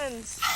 Congratulations!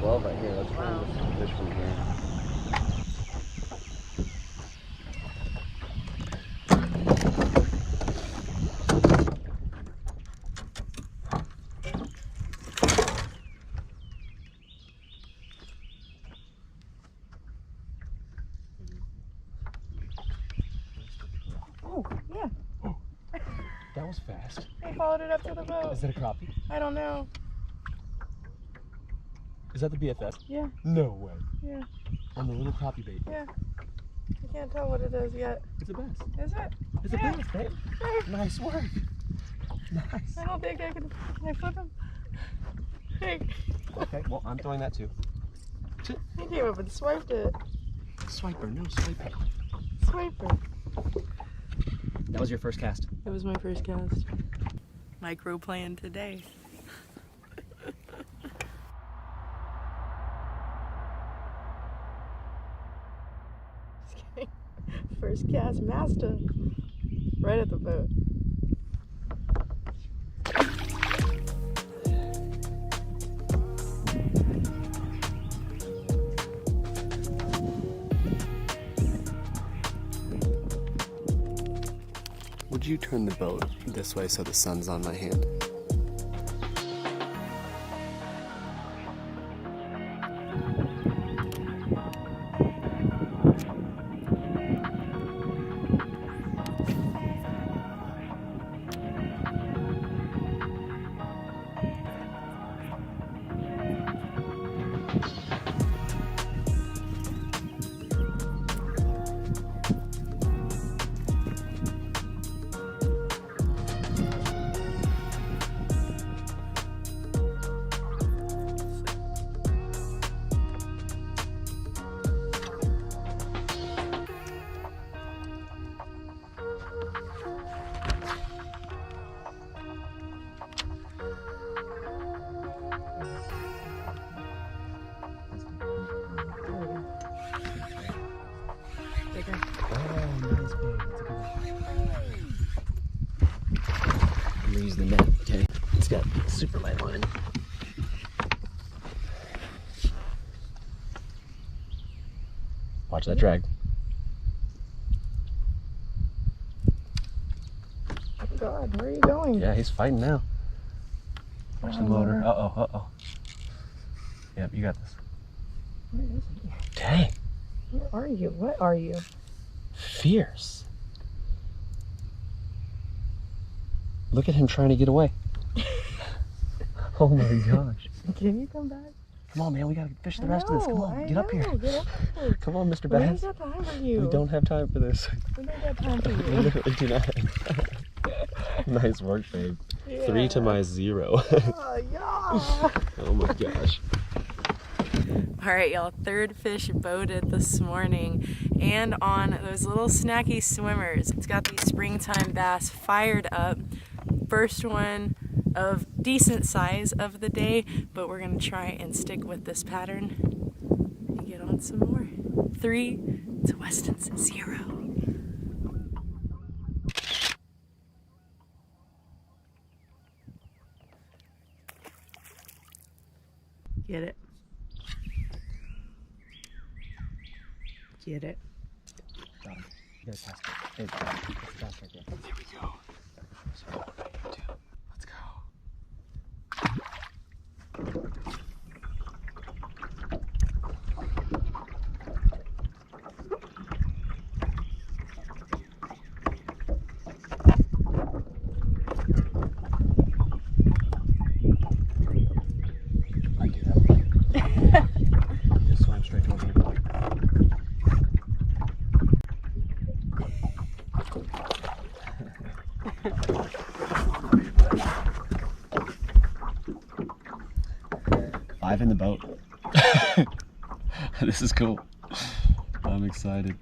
12 right here. Let's try and get some fish from here. Oh, yeah. That was fast. They followed it up to the boat. Is that a crappie? I don't know. Is that the BFF? Yeah. No way. Yeah. On the little crappie bait. Yeah. I can't tell what it is yet. It's a bass. Is it? It's Yeah. a bass, babe. Nice work. Nice. I don't think I can. Can I flip him? Hey. Okay, well, I'm throwing that too. He came up and swiped it. Swiper, no swiper. Swiper. That was your first cast. It was my first cast. Micro plan today. Just kidding. First cast master. Right at the boat. Would you turn the boat this way so the sun's on my hand? Bigger. Oh, nice, babe. That's a good one. I'm gonna use the net, okay? It's got super light line. Watch that drag. Oh God, where are you going? Yeah, he's fighting now. Watch the motor. Uh-oh, uh-oh. Yep, you got this. Where is he? Dang. Where are you? What are you? Fierce. Look at him trying to get away. Oh my gosh. Can you come back? Come on, man. We gotta fish the rest of this. Come on, get up here. Get up here. Come on, Mr. We ain't Bass. got time for you. We don't have time for this. We don't got time for We you. literally do not. Nice work, babe. Yeah. 3 to my 0. Yeah. Oh my gosh. All right, y'all, third fish boated this morning and on those little snacky swimmers. It's got these springtime bass fired up. First one of decent size of the day, but we're gonna try and stick with this pattern and get on some more. 3 to Weston's 0. Get it. Get it. Got him. You gotta cast it. Hey, cast right there. There we go. So, let's go. I do that. Just swam straight towards me. Five in the boat. This is cool. I'm excited.